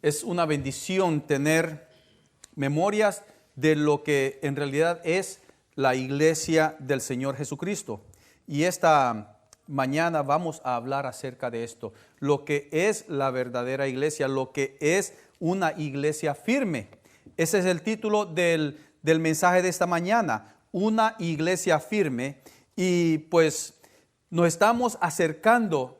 Es una bendición tener memorias de lo que en realidad es la iglesia del Señor Jesucristo. Y esta mañana vamos a hablar acerca de esto, lo que es la verdadera iglesia, lo que es una iglesia firme. Ese es el título del mensaje de esta mañana, una iglesia firme. Y pues nos estamos acercando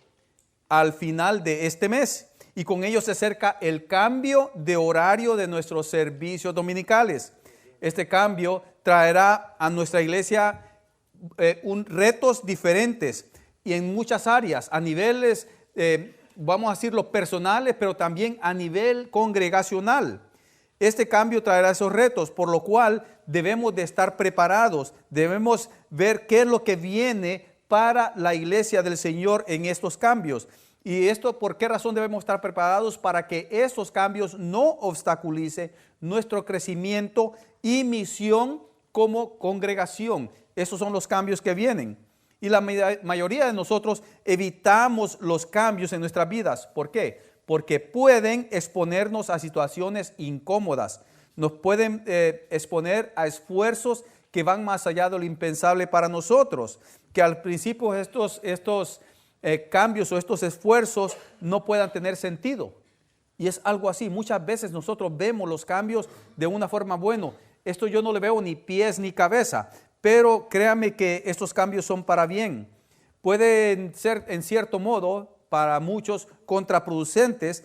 al final de este mes. Y con ello se acerca el cambio de horario de nuestros servicios dominicales. Este cambio traerá a nuestra iglesia retos diferentes y en muchas áreas, a niveles, vamos a decirlo, personales, pero también a nivel congregacional. Este cambio traerá esos retos, por lo cual debemos de estar preparados, debemos ver qué es lo que viene para la iglesia del Señor en estos cambios. Y esto, ¿por qué razón debemos estar preparados? Para que esos cambios no obstaculicen nuestro crecimiento y misión como congregación. Esos son los cambios que vienen. Y la mayoría de nosotros evitamos los cambios en nuestras vidas. ¿Por qué? Porque pueden exponernos a situaciones incómodas. Nos pueden exponer a esfuerzos que van más allá de lo impensable para nosotros. Que al principio estos cambios o estos esfuerzos no puedan tener sentido. Y es algo así. Muchas veces nosotros vemos los cambios de una forma, bueno, esto yo no le veo ni pies ni cabeza, pero créame que estos cambios son para bien. Pueden ser en cierto modo para muchos contraproducentes,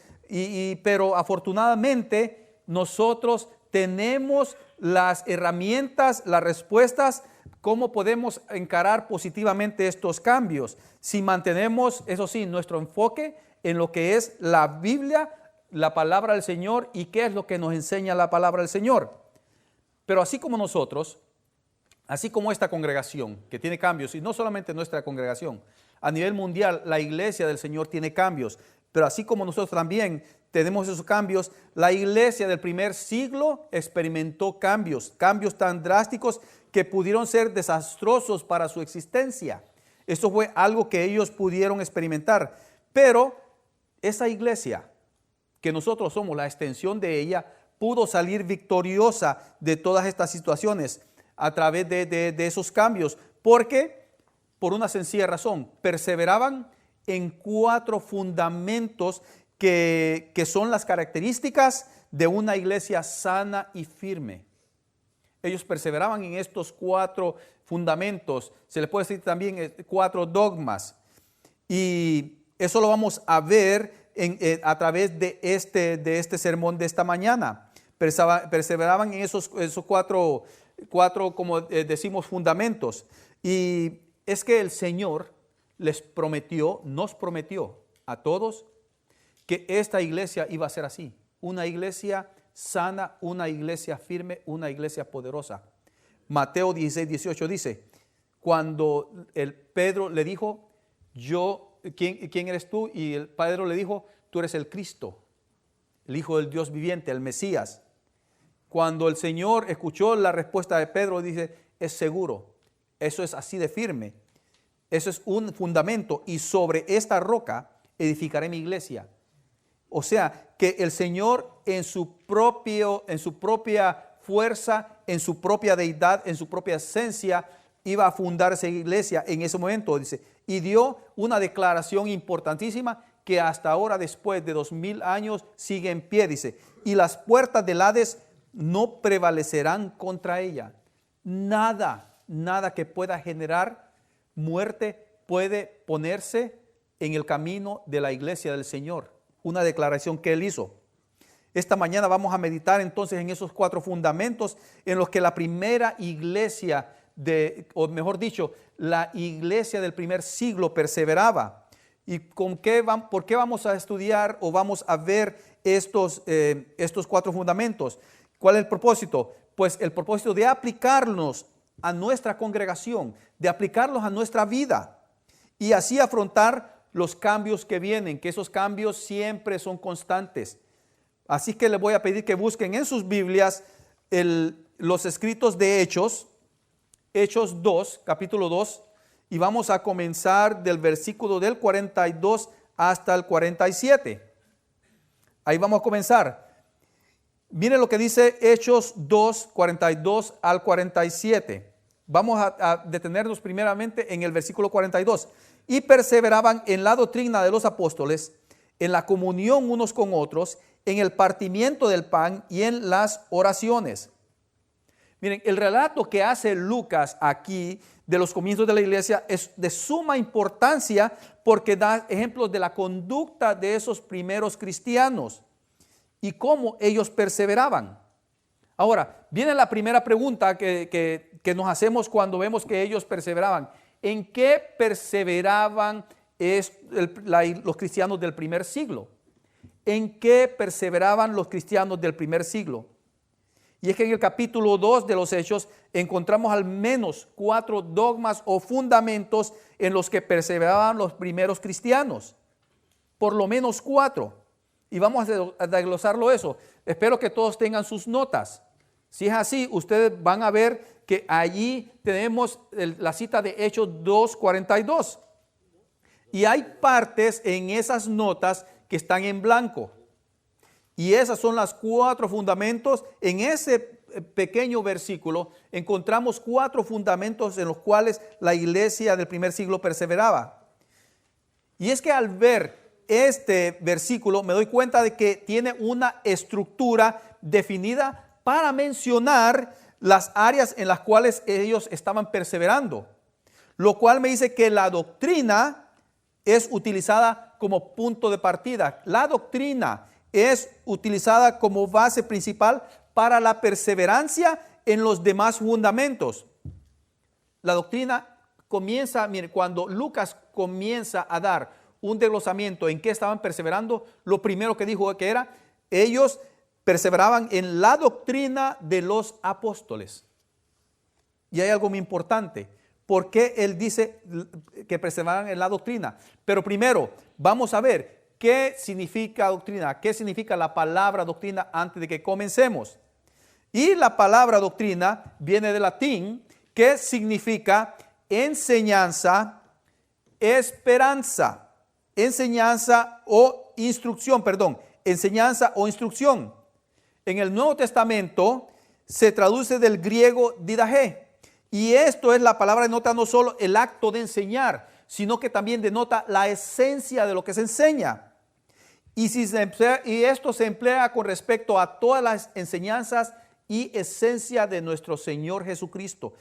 pero afortunadamente nosotros tenemos las herramientas, las respuestas, cómo podemos encarar positivamente estos cambios. Si mantenemos, eso sí, nuestro enfoque en lo que es la Biblia, la palabra del Señor y qué es lo que nos enseña la palabra del Señor. Pero así como nosotros, así como esta congregación que tiene cambios, y no solamente nuestra congregación, a nivel mundial la iglesia del Señor tiene cambios, pero así como nosotros también tenemos esos cambios, la iglesia del primer siglo experimentó cambios tan drásticos que pudieron ser desastrosos para su existencia. Eso fue algo que ellos pudieron experimentar. Pero esa iglesia, que nosotros somos la extensión de ella, pudo salir victoriosa de todas estas situaciones a través de esos cambios. Porque, por una sencilla razón, perseveraban en 4 fundamentos que son las características de una iglesia sana y firme. Ellos perseveraban en estos 4 fundamentos, se les puede decir también 4 dogmas. Y eso lo vamos a ver a través de este sermón de esta mañana. Perseveraban en esos 4, como decimos, fundamentos. Y es que el Señor nos prometió a todos que esta iglesia iba a ser así. Una iglesia sana, una iglesia firme, una iglesia poderosa. Mateo 16:18 dice, cuando Pedro le dijo, ¿quién eres tú? Y Pedro le dijo, tú eres el Cristo, el Hijo del Dios viviente, el Mesías. Cuando el Señor escuchó la respuesta de Pedro, dice, es seguro, eso es así de firme, eso es un fundamento y sobre esta roca edificaré mi iglesia. O sea, que el Señor en su propia fuerza, en su propia deidad, en su propia esencia, iba a fundar esa iglesia en ese momento, dice, y dio una declaración importantísima que hasta ahora, después de 2000 años, sigue en pie, dice, y las puertas del Hades no prevalecerán contra ella. Nada que pueda generar muerte puede ponerse en el camino de la iglesia del Señor. Una declaración que Él hizo. Esta mañana vamos a meditar entonces en esos 4 fundamentos en los que la primera iglesia, o mejor dicho, la iglesia del primer siglo perseveraba. ¿Y por qué vamos a estudiar o vamos a ver estos 4 fundamentos? ¿Cuál es el propósito? Pues el propósito de aplicarlos a nuestra congregación, de aplicarlos a nuestra vida y así afrontar los cambios que vienen, que esos cambios siempre son constantes. Así que les voy a pedir que busquen en sus Biblias los escritos de Hechos 2, capítulo 2, y vamos a comenzar del versículo del 42 hasta el 47. Ahí vamos a comenzar. Miren lo que dice Hechos 2, 42 al 47. Vamos a detenernos primeramente en el versículo 42. Y perseveraban en la doctrina de los apóstoles, en la comunión unos con otros, en el partimiento del pan y en las oraciones. Miren, el relato que hace Lucas aquí de los comienzos de la iglesia es de suma importancia porque da ejemplos de la conducta de esos primeros cristianos y cómo ellos perseveraban. Ahora, viene la primera pregunta que nos hacemos cuando vemos que ellos perseveraban. ¿En qué perseveraban los cristianos del primer siglo? ¿En qué perseveraban los cristianos del primer siglo? Y es que en el capítulo 2 de los Hechos encontramos al menos 4 dogmas o fundamentos en los que perseveraban los primeros cristianos. Por lo menos 4. Y vamos a desglosarlo eso. Espero que todos tengan sus notas. Si es así, ustedes van a ver que allí tenemos la cita de Hechos 2:42. Y hay partes en esas notas que están en blanco. Y esas son las 4 fundamentos. En ese pequeño versículo encontramos 4 fundamentos en los cuales la iglesia del primer siglo perseveraba. Y es que al ver este versículo me doy cuenta de que tiene una estructura definida para mencionar las áreas en las cuales ellos estaban perseverando. Lo cual me dice que la doctrina es utilizada como punto de partida. La doctrina es utilizada como base principal para la perseverancia en los demás fundamentos. La doctrina comienza, mire, cuando Lucas comienza a dar un desglosamiento en qué estaban perseverando, lo primero que dijo que era, ellos perseveraban en la doctrina de los apóstoles. Y hay algo muy importante. ¿Por qué él dice que perseveraban en la doctrina? Pero primero, vamos a ver qué significa doctrina, qué significa la palabra doctrina antes de que comencemos. Y la palabra doctrina viene del latín, que significa enseñanza, esperanza, enseñanza o instrucción. En el Nuevo Testamento se traduce del griego didache. Y esto es la palabra, denota no solo el acto de enseñar, sino que también denota la esencia de lo que se enseña. Y esto se emplea con respecto a todas las enseñanzas y esencia de nuestro Señor Jesucristo.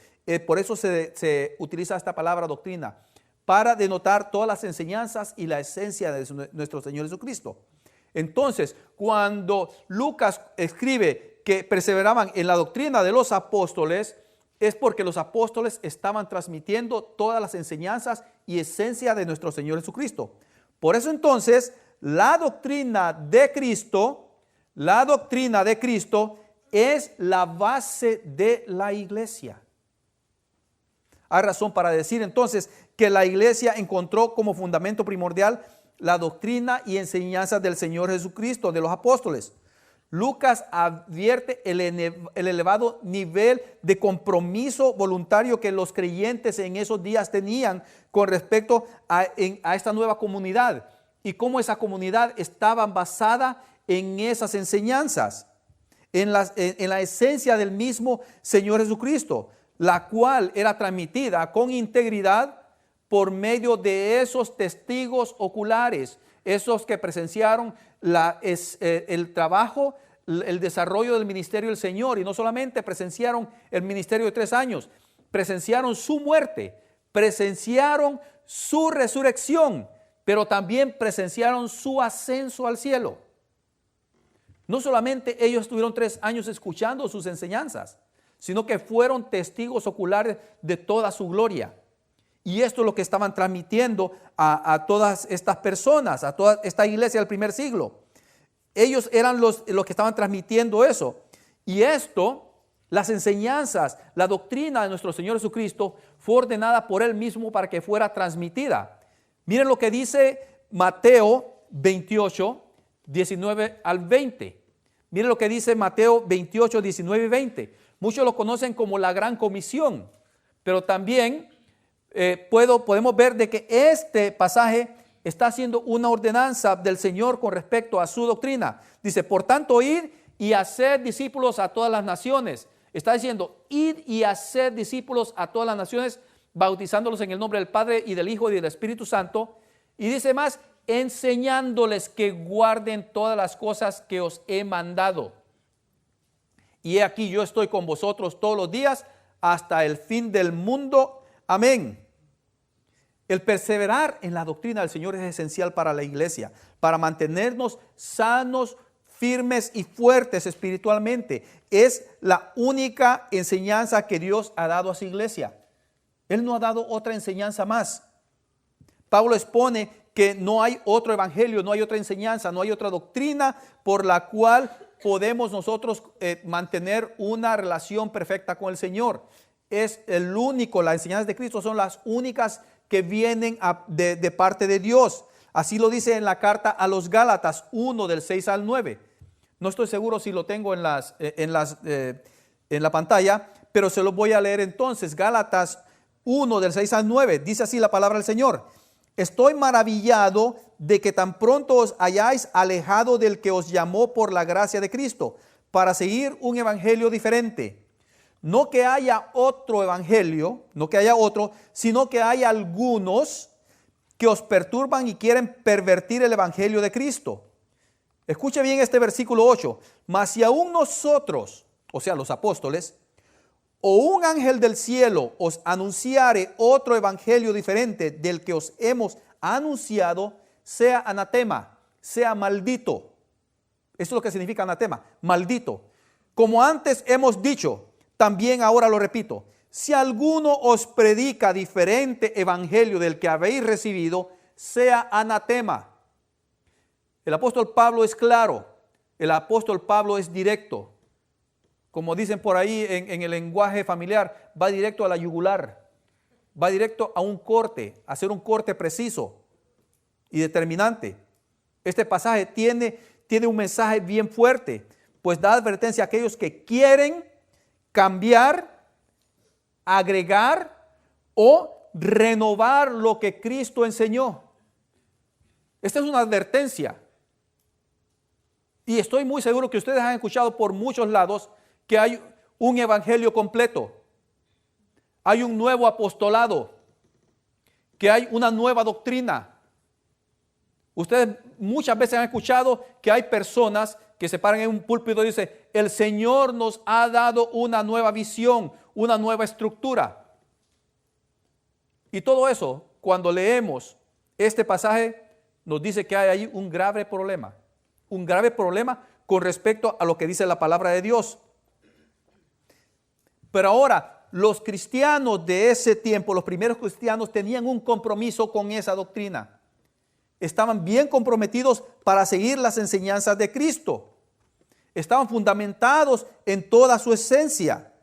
Por eso se utiliza esta palabra doctrina, para denotar todas las enseñanzas y la esencia de nuestro Señor Jesucristo. Entonces, cuando Lucas escribe que perseveraban en la doctrina de los apóstoles, es porque los apóstoles estaban transmitiendo todas las enseñanzas y esencia de nuestro Señor Jesucristo. Por eso entonces, la doctrina de Cristo es la base de la iglesia. Hay razón para decir entonces que la iglesia encontró como fundamento primordial la doctrina y enseñanza del Señor Jesucristo, de los apóstoles. Lucas advierte el elevado nivel de compromiso voluntario que los creyentes en esos días tenían con respecto a esta nueva comunidad y cómo esa comunidad estaba basada en esas enseñanzas, en la esencia del mismo Señor Jesucristo, la cual era transmitida con integridad por medio de esos testigos oculares, esos que presenciaron el trabajo, el desarrollo del ministerio del Señor, y no solamente presenciaron el ministerio de 3 años, presenciaron su muerte, presenciaron su resurrección, pero también presenciaron su ascenso al cielo. No solamente ellos estuvieron 3 años escuchando sus enseñanzas, sino que fueron testigos oculares de toda su gloria. Y esto es lo que estaban transmitiendo a todas estas personas, a toda esta iglesia del primer siglo. Ellos eran los que estaban transmitiendo eso. Y esto, las enseñanzas, la doctrina de nuestro Señor Jesucristo fue ordenada por Él mismo para que fuera transmitida. Miren lo que dice Mateo 28, 19 al 20. Miren lo que dice Mateo 28, 19 y 20. Muchos lo conocen como la Gran Comisión, pero también podemos ver de que este pasaje está haciendo una ordenanza del Señor con respecto a su doctrina. Dice, por tanto, id y hacer discípulos a todas las naciones. Está diciendo, id y hacer discípulos a todas las naciones, bautizándolos en el nombre del Padre y del Hijo y del Espíritu Santo. Y dice más, enseñándoles que guarden todas las cosas que os he mandado. Y he aquí, yo estoy con vosotros todos los días hasta el fin del mundo. Amén. El perseverar en la doctrina del Señor es esencial para la iglesia, para mantenernos sanos, firmes y fuertes espiritualmente. Es la única enseñanza que Dios ha dado a su iglesia. Él no ha dado otra enseñanza más. Pablo expone que no hay otro evangelio, no hay otra enseñanza, no hay otra doctrina por la cual podemos nosotros mantener una relación perfecta con el Señor. Es el único, las enseñanzas de Cristo son las únicas que vienen de parte de Dios. Así lo dice en la carta a los Gálatas 1 del 6 al 9. No estoy seguro si lo tengo en la pantalla, pero se lo voy a leer entonces. Gálatas 1 del 6 al 9. Dice así la palabra del Señor. Estoy maravillado de que tan pronto os hayáis alejado del que os llamó por la gracia de Cristo, para seguir un evangelio diferente. No que haya otro evangelio, no que haya otro, sino que hay algunos que os perturban y quieren pervertir el evangelio de Cristo. Escuche bien este versículo 8. Mas si aún nosotros, o sea, los apóstoles, o un ángel del cielo os anunciare otro evangelio diferente del que os hemos anunciado, sea anatema, sea maldito. Eso es lo que significa anatema, maldito. Como antes hemos dicho, también ahora lo repito, si alguno os predica diferente evangelio del que habéis recibido, sea anatema. El apóstol Pablo es claro, el apóstol Pablo es directo. Como dicen por ahí en el lenguaje familiar, va directo a la yugular, va directo a un corte, a hacer un corte preciso y determinante. Este pasaje tiene un mensaje bien fuerte, pues da advertencia a aquellos que quieren cambiar, agregar o renovar lo que Cristo enseñó. Esta es una advertencia. Y estoy muy seguro que ustedes han escuchado por muchos lados que hay un evangelio completo, hay un nuevo apostolado, que hay una nueva doctrina. Ustedes muchas veces han escuchado que hay personas que se paran en un púlpito y dicen, el Señor nos ha dado una nueva visión, una nueva estructura. Y todo eso, cuando leemos este pasaje, nos dice que hay ahí un grave problema con respecto a lo que dice la palabra de Dios. Pero ahora, los cristianos de ese tiempo, los primeros cristianos, tenían un compromiso con esa doctrina. Estaban bien comprometidos para seguir las enseñanzas de Cristo. Estaban fundamentados en toda su esencia.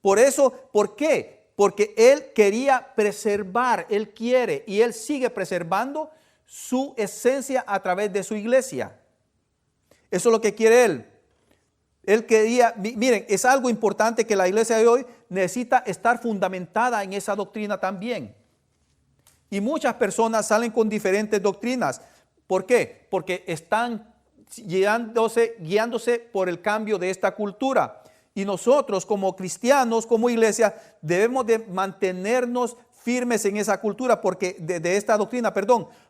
Por eso, ¿por qué? Porque Él quería preservar, Él quiere y Él sigue preservando su esencia a través de su iglesia. Eso es lo que quiere Él. Él quería, miren, es algo importante que la iglesia de hoy necesita estar fundamentada en esa doctrina también. Y muchas personas salen con diferentes doctrinas. ¿Por qué? Porque están guiándose por el cambio de esta cultura. Y nosotros como cristianos, como iglesia, debemos de mantenernos firmes en esa cultura, porque de esta doctrina,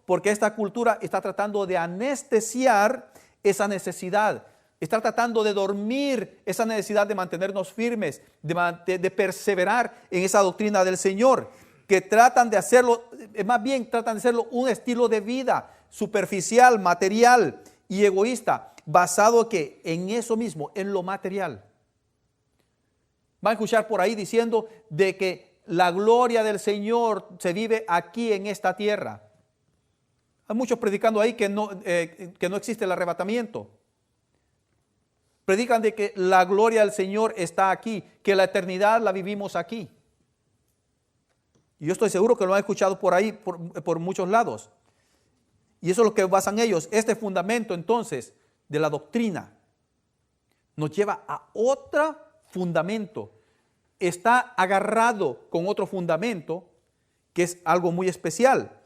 porque esta cultura está tratando de anestesiar esa necesidad. Está tratando de dormir esa necesidad de mantenernos firmes, de perseverar en esa doctrina del Señor, que tratan de hacerlo, más bien tratan de hacerlo un estilo de vida superficial, material y egoísta, basado ¿qué? En eso mismo, en lo material. Va a escuchar por ahí diciendo de que la gloria del Señor se vive aquí en esta tierra. Hay muchos predicando ahí que no existe el arrebatamiento. Predican de que la gloria del Señor está aquí, que la eternidad la vivimos aquí. Y yo estoy seguro que lo han escuchado por ahí, por muchos lados. Y eso es lo que basan ellos. Este fundamento entonces de la doctrina nos lleva a otro fundamento. Está agarrado con otro fundamento que es algo muy especial.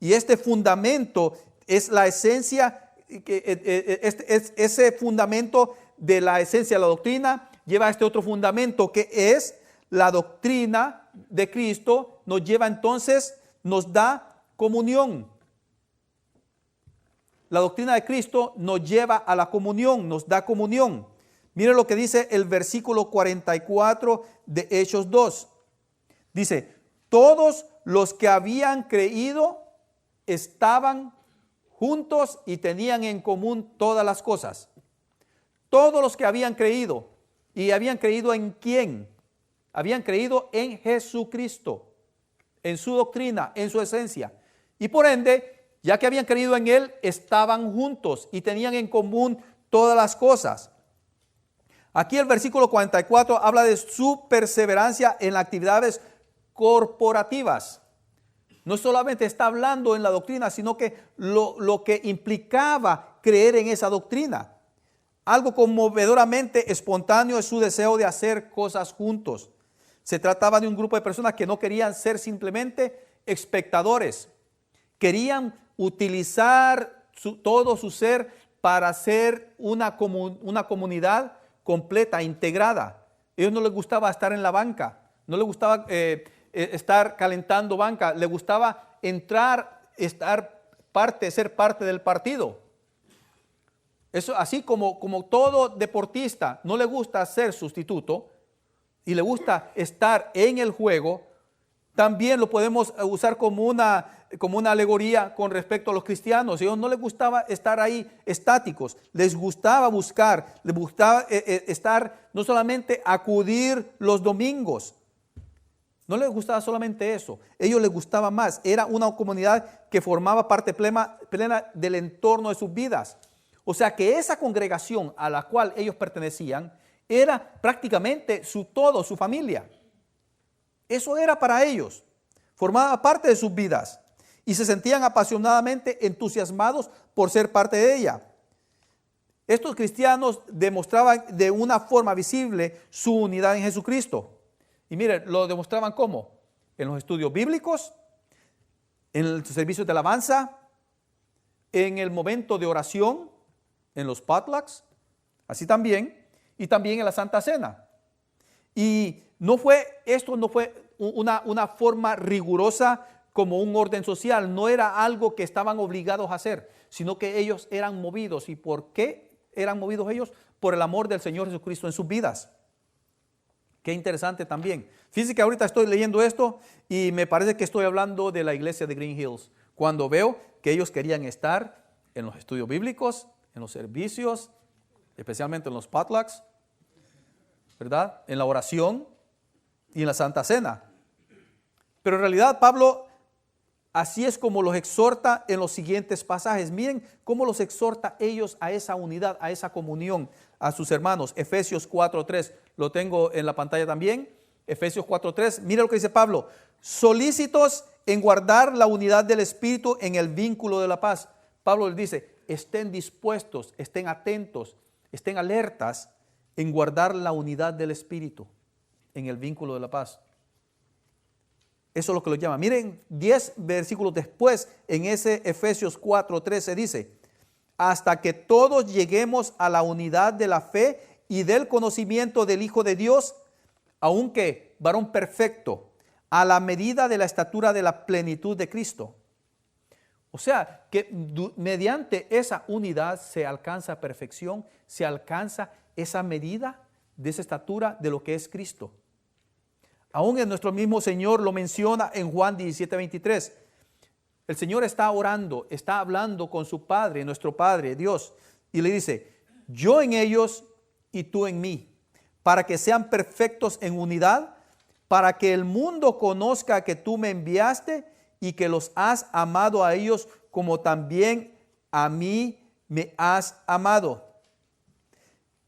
Y este fundamento es la esencia, ese fundamento de la esencia de la doctrina lleva a este otro fundamento que es la doctrina de Cristo, nos lleva entonces, nos da comunión. La doctrina de Cristo nos lleva a la comunión, nos da comunión. Miren lo que dice el versículo 44 de Hechos 2. Dice, todos los que habían creído estaban juntos y tenían en común todas las cosas. Todos los que habían creído. ¿Y habían creído en quién? Habían creído en Jesucristo, en su doctrina, en su esencia. Y por ende, ya que habían creído en Él, estaban juntos y tenían en común todas las cosas. Aquí el versículo 44 habla de su perseverancia en las actividades corporativas. No solamente está hablando en la doctrina, sino que lo que implicaba creer en esa doctrina. Algo conmovedoramente espontáneo es su deseo de hacer cosas juntos. Se trataba de un grupo de personas que no querían ser simplemente espectadores. Querían utilizar todo su ser para ser una comunidad completa, integrada. A ellos no les gustaba estar en la banca, no les gustaba estar calentando banca, les gustaba entrar, ser parte del partido. Eso, así como todo deportista no le gusta ser sustituto y le gusta estar en el juego, también lo podemos usar como una alegoría con respecto a los cristianos. A ellos no les gustaba estar ahí estáticos, les gustaba buscar, les gustaba estar, no solamente acudir los domingos, no les gustaba solamente eso, a ellos les gustaba más, era una comunidad que formaba parte plena del entorno de sus vidas. O sea que esa congregación a la cual ellos pertenecían era prácticamente su todo, su familia. Eso era para ellos, formaba parte de sus vidas y se sentían apasionadamente entusiasmados por ser parte de ella. Estos cristianos demostraban de una forma visible su unidad en Jesucristo. Y miren, lo demostraban ¿cómo? En los estudios bíblicos, en el servicio de alabanza, en el momento de oración, en los potlucks, así también, y también en la Santa Cena. Y esto no fue una forma rigurosa como un orden social, no era algo que estaban obligados a hacer, sino que ellos eran movidos. ¿Y por qué eran movidos ellos? Por el amor del Señor Jesucristo en sus vidas. Qué interesante también. Fíjense que ahorita estoy leyendo esto y me parece que estoy hablando de la iglesia de Green Hills, cuando veo que ellos querían estar en los estudios bíblicos, en los servicios, especialmente en los potlucks, ¿verdad? En la oración y en la Santa Cena. Pero en realidad Pablo así es como los exhorta en los siguientes pasajes. Miren cómo los exhorta ellos a esa unidad, a esa comunión, a sus hermanos. Efesios 4:3, lo tengo en la pantalla también. Efesios 4:3, mira lo que dice Pablo. Solícitos en guardar la unidad del Espíritu en el vínculo de la paz. Pablo les dice, estén dispuestos, estén atentos, estén alertas en guardar la unidad del Espíritu en el vínculo de la paz. Eso es lo que lo llama. Miren, 10 versículos después, en ese Efesios 4:13 dice, hasta que todos lleguemos a la unidad de la fe y del conocimiento del Hijo de Dios, aunque varón perfecto, a la medida de la estatura de la plenitud de Cristo. O sea, que mediante esa unidad se alcanza perfección, se alcanza esa medida de esa estatura de lo que es Cristo. Aún en nuestro mismo Señor lo menciona en Juan 17:23. El Señor está orando, está hablando con su Padre, nuestro Padre, Dios, y le dice, yo en ellos y tú en mí, para que sean perfectos en unidad, para que el mundo conozca que tú me enviaste y que los has amado a ellos como también a mí me has amado.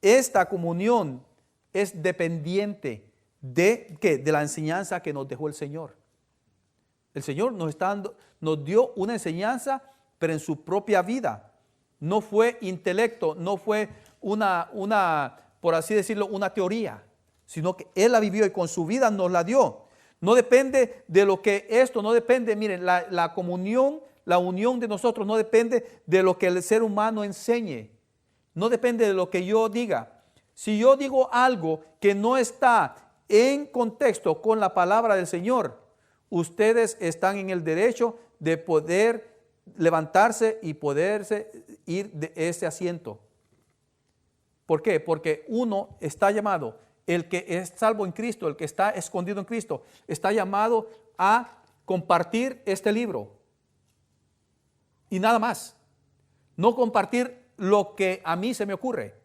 Esta comunión es dependiente de la enseñanza que nos dejó el Señor. El Señor nos dio una enseñanza, pero en su propia vida. No fue intelecto, no fue por así decirlo, una teoría, sino que Él la vivió y con su vida nos la dio. No depende de lo que no depende, miren, la comunión, la unión de nosotros no depende de lo que el ser humano enseñe. No depende de lo que yo diga. Si yo digo algo que no está en contexto con la palabra del Señor, ustedes están en el derecho de poder levantarse y poderse ir de ese asiento. ¿Por qué? Porque uno está llamado, el que es salvo en Cristo, el que está escondido en Cristo, está llamado a compartir este libro. Y nada más. No compartir lo que a mí se me ocurre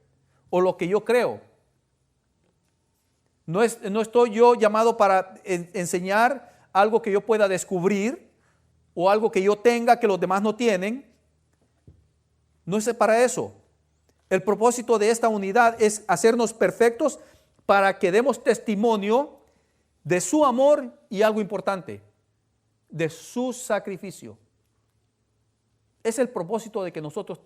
o lo que yo creo. No estoy yo llamado para enseñar algo que yo pueda descubrir o algo que yo tenga que los demás no tienen. No es para eso. El propósito de esta unidad es hacernos perfectos para que demos testimonio de su amor y algo importante, de su sacrificio. Es el propósito de que nosotros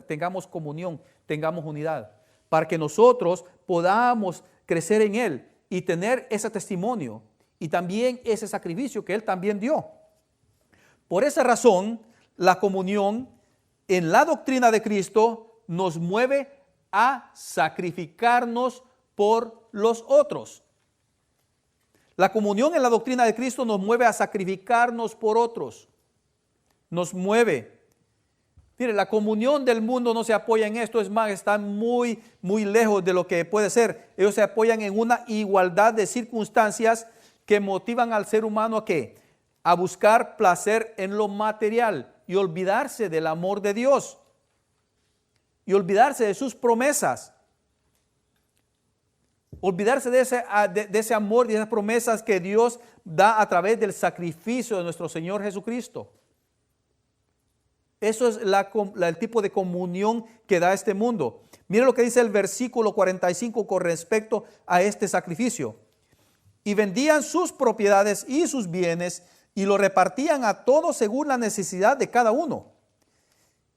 tengamos comunión, tengamos unidad, para que nosotros podamos crecer en Él y tener ese testimonio y también ese sacrificio que Él también dio. Por esa razón, la comunión en la doctrina de Cristo nos mueve a sacrificarnos por los otros. La comunión en la doctrina de Cristo nos mueve a sacrificarnos por otros. Nos mueve. Mire, la comunión del mundo no se apoya en esto, es más, están muy lejos de lo que puede ser. Ellos se apoyan en una igualdad de circunstancias que motivan al ser humano ¿a qué? A buscar placer en lo material y olvidarse del amor de Dios y olvidarse de sus promesas. Olvidarse de ese amor y de esas promesas que Dios da a través del sacrificio de nuestro Señor Jesucristo. Eso es el tipo de comunión que da este mundo. Mire lo que dice el versículo 45 con respecto a este sacrificio. Y vendían sus propiedades y sus bienes y lo repartían a todos según la necesidad de cada uno.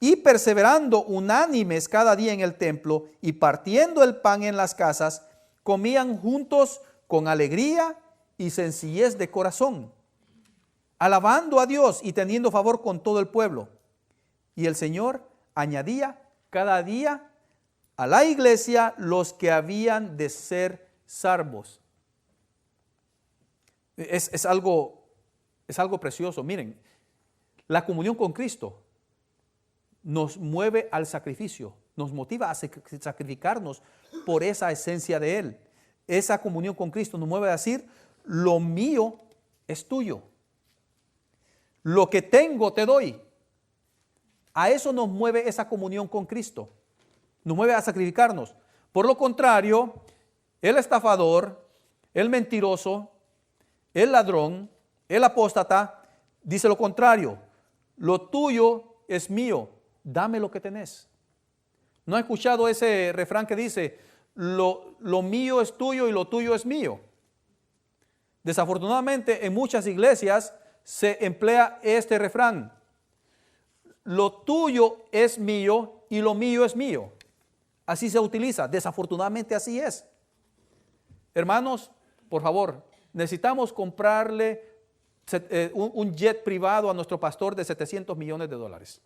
Y perseverando unánimes cada día en el templo y partiendo el pan en las casas, comían juntos con alegría y sencillez de corazón, alabando a Dios y teniendo favor con todo el pueblo. Y el Señor añadía cada día a la iglesia los que habían de ser salvos. Es algo precioso. Miren, la comunión con Cristo nos mueve al sacrificio, nos motiva a sacrificarnos por esa esencia de Él. Esa comunión con Cristo nos mueve a decir, lo mío es tuyo. Lo que tengo te doy. A eso nos mueve esa comunión con Cristo. Nos mueve a sacrificarnos. Por lo contrario, el estafador, el mentiroso, el ladrón, el apóstata, dice lo contrario. Lo tuyo es mío. Dame lo que tenés. ¿No ha escuchado ese refrán que dice, lo mío es tuyo y lo tuyo es mío? Desafortunadamente, en muchas iglesias se emplea este refrán. Lo tuyo es mío y lo mío es mío. Así se utiliza. Desafortunadamente así es. Hermanos, por favor, necesitamos comprarle un jet privado a nuestro pastor de $700 millones.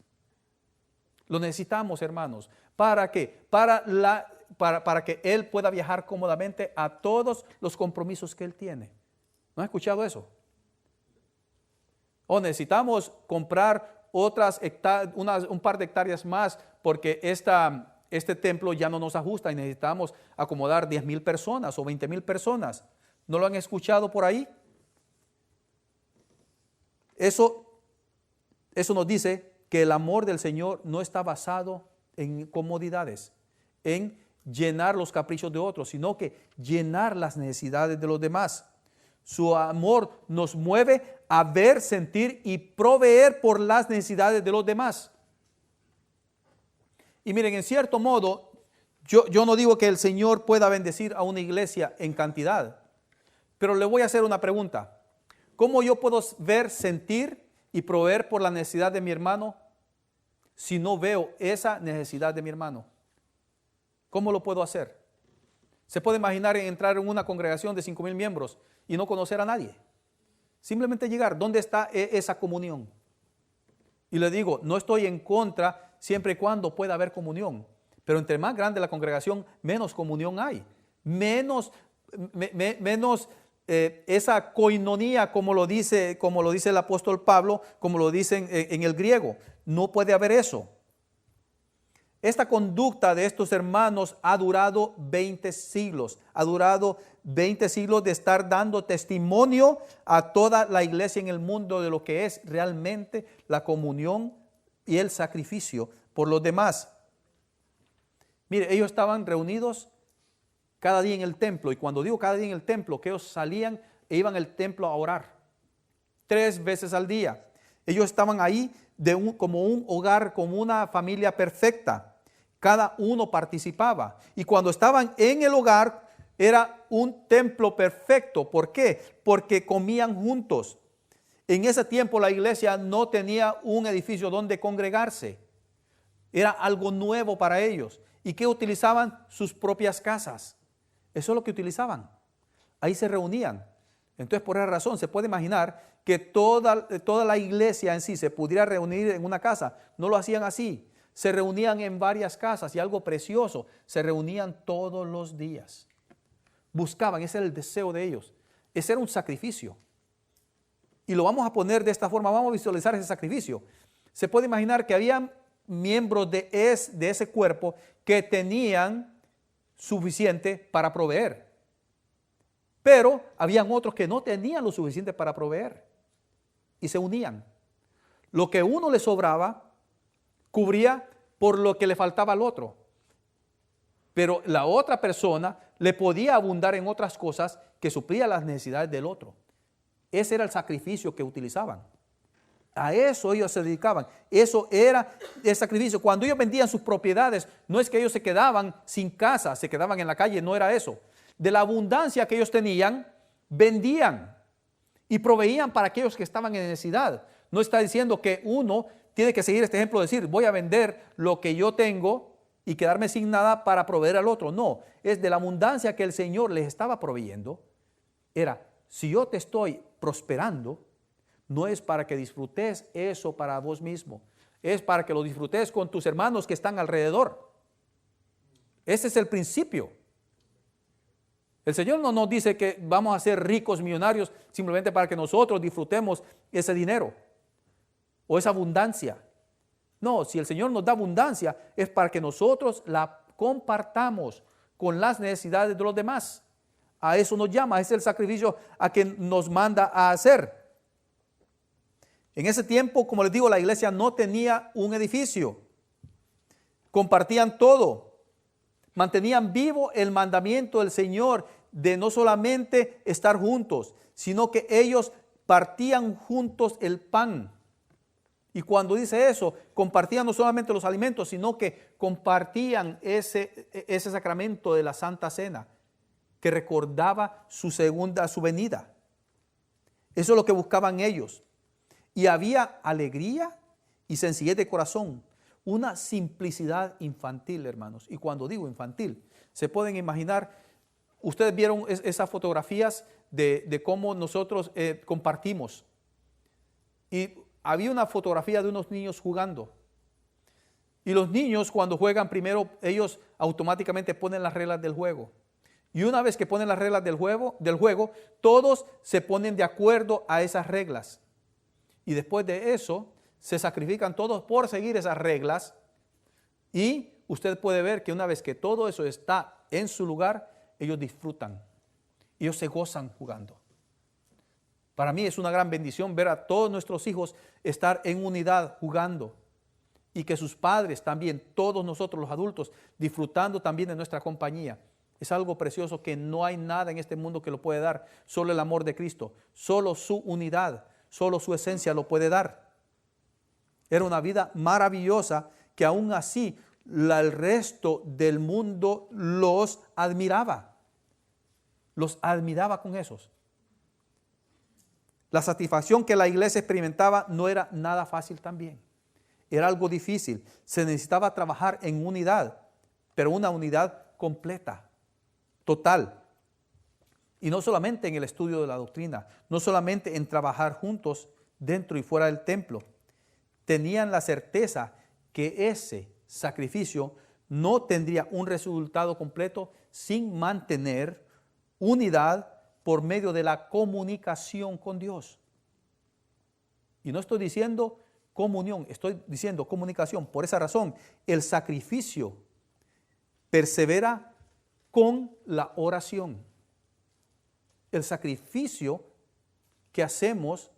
Lo necesitamos, hermanos. ¿Para qué? Para que él pueda viajar cómodamente a todos los compromisos que él tiene. ¿No has escuchado eso? O necesitamos comprar un par de hectáreas más porque este templo ya no nos ajusta y necesitamos acomodar 10,000 personas o 20,000 personas. ¿No lo han escuchado por ahí? Eso nos dice que el amor del Señor no está basado en comodidades, en llenar los caprichos de otros, sino que llenar las necesidades de los demás. Su amor nos mueve a ver, sentir y proveer por las necesidades de los demás. Y miren, en cierto modo, yo no digo que el Señor pueda bendecir a una iglesia en cantidad, pero le voy a hacer una pregunta. ¿Cómo yo puedo ver, sentir y proveer por la necesidad de mi hermano si no veo esa necesidad de mi hermano? ¿Cómo lo puedo hacer? Se puede imaginar entrar en una congregación de 5,000 miembros y no conocer a nadie. Simplemente llegar. ¿Dónde está esa comunión? Y le digo, no estoy en contra siempre y cuando pueda haber comunión. Pero entre más grande la congregación, menos comunión hay. Menos esa coinonía, como lo dice el apóstol Pablo, como lo dicen en el griego. No puede haber eso. Esta conducta de estos hermanos ha durado 20 siglos. Ha durado 20 siglos de estar dando testimonio a toda la iglesia en el mundo de lo que es realmente la comunión y el sacrificio por los demás. Mire, ellos estaban reunidos cada día en el templo. Y cuando digo cada día en el templo, que ellos salían e iban al templo a orar 3 veces al día. Ellos estaban ahí como un hogar, como una familia perfecta. Cada uno participaba. Y cuando estaban en el hogar, era un templo perfecto. ¿Por qué? Porque comían juntos. En ese tiempo la iglesia no tenía un edificio donde congregarse. Era algo nuevo para ellos. ¿Y qué utilizaban? Sus propias casas. Eso es lo que utilizaban. Ahí se reunían. Entonces, por esa razón, se puede imaginar que toda la iglesia en sí se pudiera reunir en una casa. No lo hacían así. Se reunían en varias casas y algo precioso, se reunían todos los días. Buscaban, ese era el deseo de ellos. Ese era un sacrificio. Y lo vamos a poner de esta forma, vamos a visualizar ese sacrificio. Se puede imaginar que había miembros de ese cuerpo que tenían suficiente para proveer. Pero habían otros que no tenían lo suficiente para proveer. Y se unían. Lo que uno le sobraba, cubría por lo que le faltaba al otro. Pero la otra persona le podía abundar en otras cosas que suplía las necesidades del otro. Ese era el sacrificio que utilizaban. A eso ellos se dedicaban. Eso era el sacrificio. Cuando ellos vendían sus propiedades, no es que ellos se quedaban sin casa, se quedaban en la calle, no era eso. De la abundancia que ellos tenían, vendían y proveían para aquellos que estaban en necesidad. No está diciendo que uno tiene que seguir este ejemplo de decir, voy a vender lo que yo tengo y quedarme sin nada para proveer al otro. No, es de la abundancia que el Señor les estaba proveyendo. Era, si yo te estoy prosperando, no es para que disfrutes eso para vos mismo, es para que lo disfrutes con tus hermanos que están alrededor. Ese es el principio. El Señor no nos dice que vamos a ser ricos, millonarios, simplemente para que nosotros disfrutemos ese dinero o esa abundancia. No, si el Señor nos da abundancia es para que nosotros la compartamos con las necesidades de los demás. A eso nos llama, ese es el sacrificio a que nos manda a hacer. En ese tiempo, como les digo, la iglesia no tenía un edificio. Compartían todo. Mantenían vivo el mandamiento del Señor de no solamente estar juntos, sino que ellos partían juntos el pan. Y cuando dice eso, compartían no solamente los alimentos, sino que compartían ese sacramento de la Santa Cena, que recordaba su venida. Eso es lo que buscaban ellos. Y había alegría y sencillez de corazón, una simplicidad infantil, hermanos. Y cuando digo infantil, se pueden imaginar, ustedes vieron esas fotografías de cómo nosotros compartimos. Y había una fotografía de unos niños jugando. Y los niños cuando juegan primero, ellos automáticamente ponen las reglas del juego. Y una vez que ponen las reglas del juego, todos se ponen de acuerdo a esas reglas. Y después de eso, se sacrifican todos por seguir esas reglas. Y usted puede ver que una vez que todo eso está en su lugar, ellos disfrutan. Ellos se gozan jugando. Para mí es una gran bendición ver a todos nuestros hijos estar en unidad jugando. Y que sus padres también, todos nosotros los adultos, disfrutando también de nuestra compañía. Es algo precioso que no hay nada en este mundo que lo puede dar. Solo el amor de Cristo, solo su unidad, solo su esencia lo puede dar. Era una vida maravillosa que aún así el resto del mundo los admiraba. Los admiraba con esos. La satisfacción que la iglesia experimentaba no era nada fácil también. Era algo difícil. Se necesitaba trabajar en unidad, pero una unidad completa, total. Y no solamente en el estudio de la doctrina, no solamente en trabajar juntos dentro y fuera del templo. tenían la certeza que ese sacrificio no tendría un resultado completo sin mantener unidad por medio de la comunicación con Dios. Y no estoy diciendo comunión, estoy diciendo comunicación. Por esa razón, el sacrificio persevera con la oración. El sacrificio que hacemos,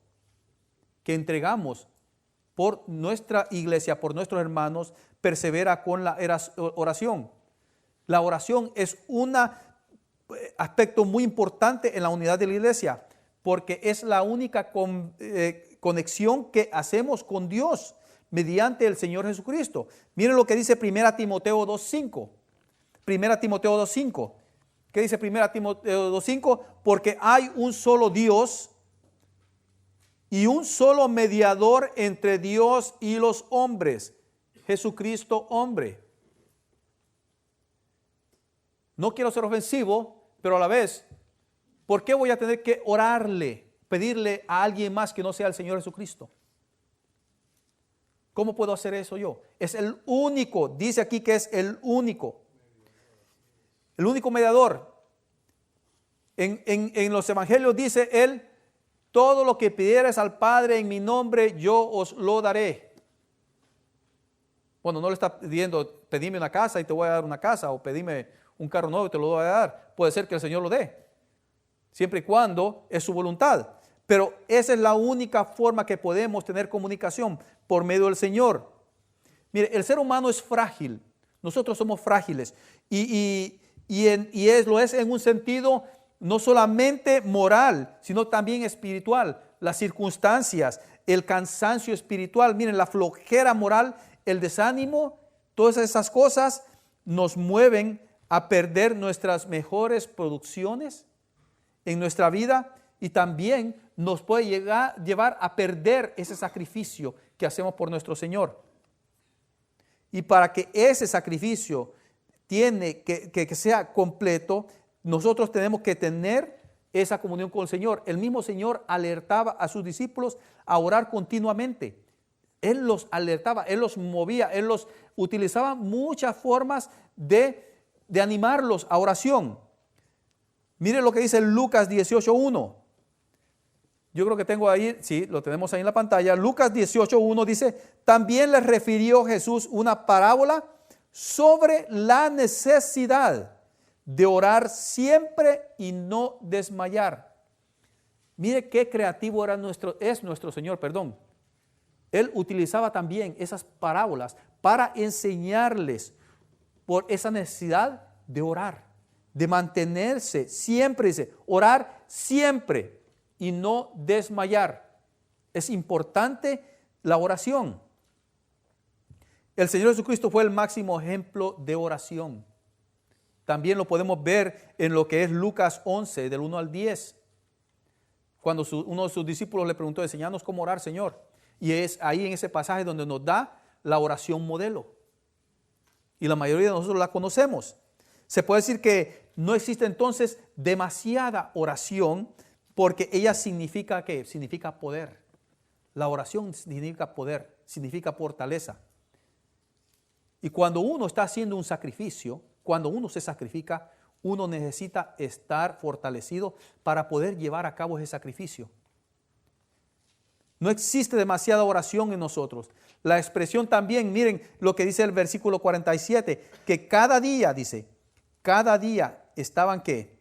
que entregamos por nuestra iglesia, por nuestros hermanos, persevera con la oración. La oración es un aspecto muy importante en la unidad de la iglesia, porque es la única conexión que hacemos con Dios mediante el Señor Jesucristo. Miren lo que dice 1 Timoteo 2:5. 1 Timoteo 2:5. ¿Qué dice 1 Timoteo 2:5? Porque hay un solo Dios y un solo mediador entre Dios y los hombres, Jesucristo hombre. No quiero ser ofensivo, pero a la vez, ¿por qué voy a tener que orarle, pedirle a alguien más que no sea el Señor Jesucristo? ¿Cómo puedo hacer eso yo? Es el único, dice aquí que es el único mediador. En los evangelios dice él, todo lo que pidieres al Padre en mi nombre, yo os lo daré. Bueno, no le está pidiendo, pedime una casa y te voy a dar una casa, o pedime un carro nuevo y te lo voy a dar. Puede ser que el Señor lo dé, siempre y cuando es su voluntad. Pero esa es la única forma que podemos tener comunicación, por medio del Señor. Mire, el ser humano es frágil. Nosotros somos frágiles. Lo es en un sentido no solamente moral, sino también espiritual. Las circunstancias, el cansancio espiritual, miren, la flojera moral, el desánimo, todas esas cosas nos mueven a perder nuestras mejores producciones en nuestra vida, y también nos puede llevar a perder ese sacrificio que hacemos por nuestro Señor. Y para que ese sacrificio que sea completo, nosotros tenemos que tener esa comunión con el Señor. El mismo Señor alertaba a sus discípulos a orar continuamente. Él los alertaba, Él los movía, Él los utilizaba muchas formas de animarlos a oración. Mire lo que dice Lucas 18:1. Yo creo que tengo ahí, sí, lo tenemos ahí en la pantalla. Lucas 18:1 dice, también les refirió Jesús una parábola sobre la necesidad de orar siempre y no desmayar. Mire qué creativo es nuestro Señor, perdón. Él utilizaba también esas parábolas para enseñarles por esa necesidad de orar, de mantenerse siempre, dice, orar siempre y no desmayar. Es importante la oración. El Señor Jesucristo fue el máximo ejemplo de oración. También lo podemos ver en lo que es Lucas 11, del 1 al 10. Cuando uno de sus discípulos le preguntó, enséñanos cómo orar, Señor. Y es ahí en ese pasaje donde nos da la oración modelo. Y la mayoría de nosotros la conocemos. Se puede decir que no existe entonces demasiada oración, porque ella significa ¿qué? Significa poder. La oración significa poder, significa fortaleza. Y cuando uno está haciendo un sacrificio, cuando uno se sacrifica, uno necesita estar fortalecido para poder llevar a cabo ese sacrificio. No existe demasiada oración en nosotros. La expresión también, miren lo que dice el versículo 47, que cada día, dice, cada día estaban ¿qué?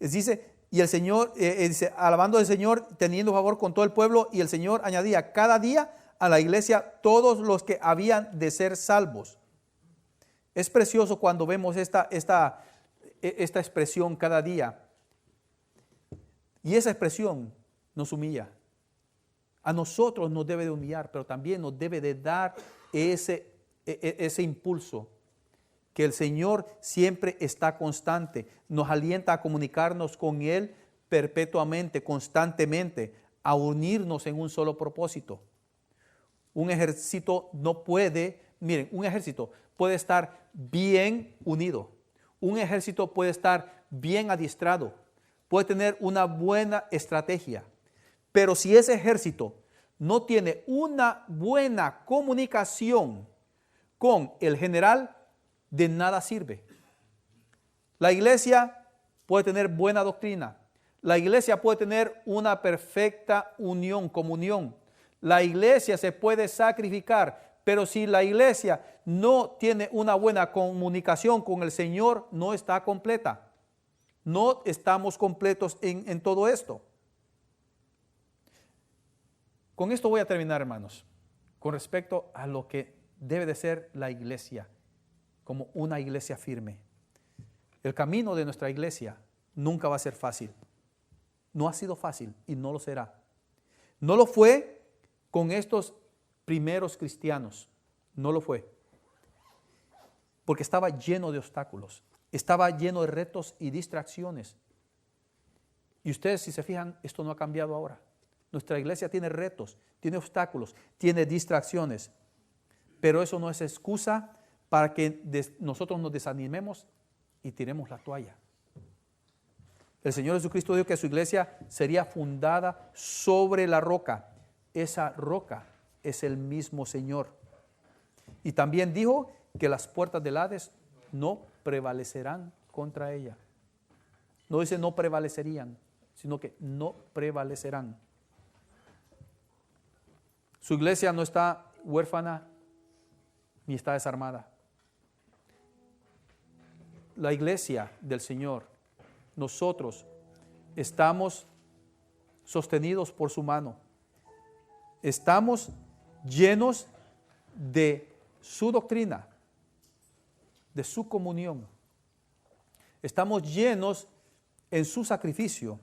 Dice, y el Señor, dice, alabando al Señor, teniendo favor con todo el pueblo, y el Señor añadía cada día a la iglesia todos los que habían de ser salvos. Es precioso cuando vemos esta expresión cada día. Y esa expresión nos humilla. A nosotros nos debe de humillar, pero también nos debe de dar ese impulso. Que el Señor siempre está constante. Nos alienta a comunicarnos con Él perpetuamente, constantemente, a unirnos en un solo propósito. Un ejército no puede, miren, un ejército puede estar bien unido. Un ejército puede estar bien adiestrado. Puede tener una buena estrategia. Pero si ese ejército no tiene una buena comunicación con el general, de nada sirve. La iglesia puede tener buena doctrina. La iglesia puede tener una perfecta unión, comunión. La iglesia se puede sacrificar, pero si la iglesia no tiene una buena comunicación con el Señor, no está completa. No estamos completos en todo esto. Con esto voy a terminar, hermanos, con respecto a lo que debe de ser la iglesia, como una iglesia firme. El camino de nuestra iglesia nunca va a ser fácil. No ha sido fácil y no lo será. No lo fue con estos primeros cristianos. No lo fue. Porque estaba lleno de obstáculos. Estaba lleno de retos y distracciones. Y ustedes, si se fijan, esto no ha cambiado ahora. Nuestra iglesia tiene retos, tiene obstáculos, tiene distracciones. Pero eso no es excusa para que nosotros nos desanimemos y tiremos la toalla. El Señor Jesucristo dijo que su iglesia sería fundada sobre la roca. Esa roca es el mismo Señor. Y también dijo que las puertas del Hades no prevalecerán contra ella. No dice no prevalecerían, sino que no prevalecerán. Su iglesia no está huérfana ni está desarmada. La iglesia del Señor, nosotros estamos sostenidos por su mano. Estamos llenos de su doctrina, de su comunión. Estamos llenos en su sacrificio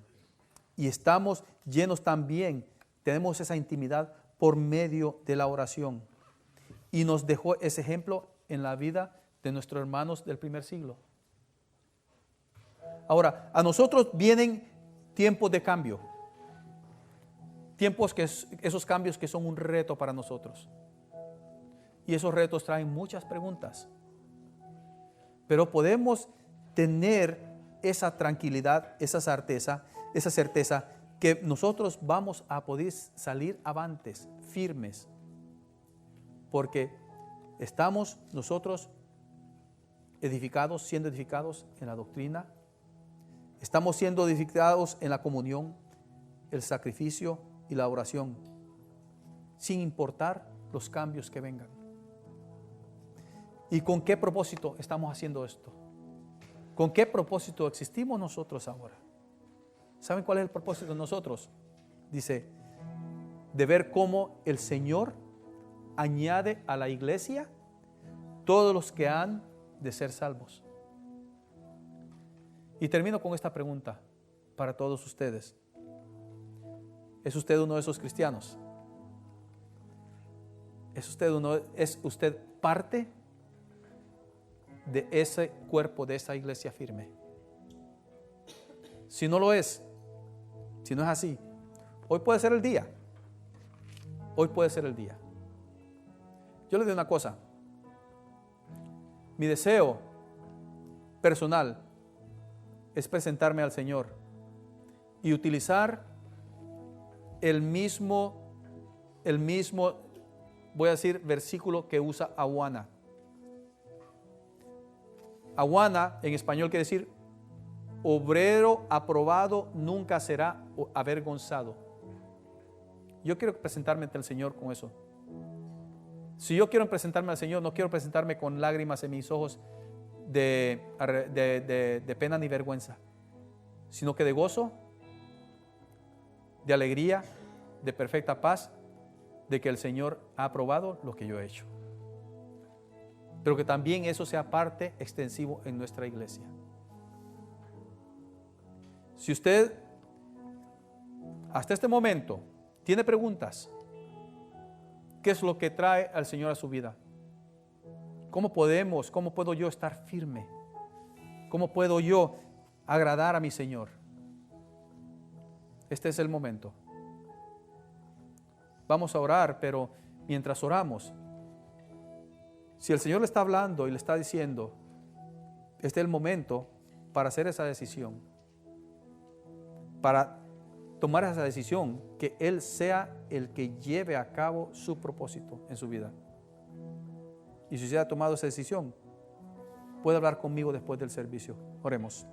y estamos llenos también, tenemos esa intimidad por medio de la oración. Y nos dejó ese ejemplo en la vida de nuestros hermanos del primer siglo. Ahora, a nosotros vienen tiempos de cambio. Esos cambios que son un reto para nosotros. Y esos retos traen muchas preguntas. Pero podemos tener esa tranquilidad, esa certeza que nosotros vamos a poder salir avantes, firmes. Porque estamos nosotros siendo edificados en la doctrina. Estamos siendo edificados en la comunión, el sacrificio y la oración, sin importar los cambios que vengan. ¿Y con qué propósito estamos haciendo esto? ¿Con qué propósito existimos nosotros ahora? ¿Saben cuál es el propósito de nosotros? Dice, de ver cómo el Señor añade a la iglesia todos los que han de ser salvos. Y termino con esta pregunta para todos ustedes. ¿Es usted uno de esos cristianos? ¿Es usted parte de ese cuerpo, de esa iglesia firme? Si no lo es, si no es así, hoy puede ser el día. Hoy puede ser el día. Yo le digo una cosa. Mi deseo personal es presentarme al Señor y utilizar el mismo, voy a decir, versículo que usa Awana. Awana en español quiere decir, obrero aprobado nunca será avergonzado. Yo quiero presentarme ante el Señor con eso. Si yo quiero presentarme al Señor, no quiero presentarme con lágrimas en mis ojos de pena ni vergüenza, sino que de gozo, de alegría, de perfecta paz, de que el Señor ha aprobado lo que yo he hecho. Pero que también eso sea parte extensivo en nuestra iglesia. Si usted hasta este momento tiene preguntas, ¿qué es lo que trae al Señor a su vida? ¿Cómo puedo yo estar firme? ¿Cómo puedo yo agradar a mi Señor? Este es el momento. Vamos a orar, pero mientras oramos, si el Señor le está hablando y le está diciendo, este es el momento para hacer esa decisión, para tomar esa decisión, que Él sea el que lleve a cabo su propósito en su vida. Y si usted ha tomado esa decisión, puede hablar conmigo después del servicio. Oremos.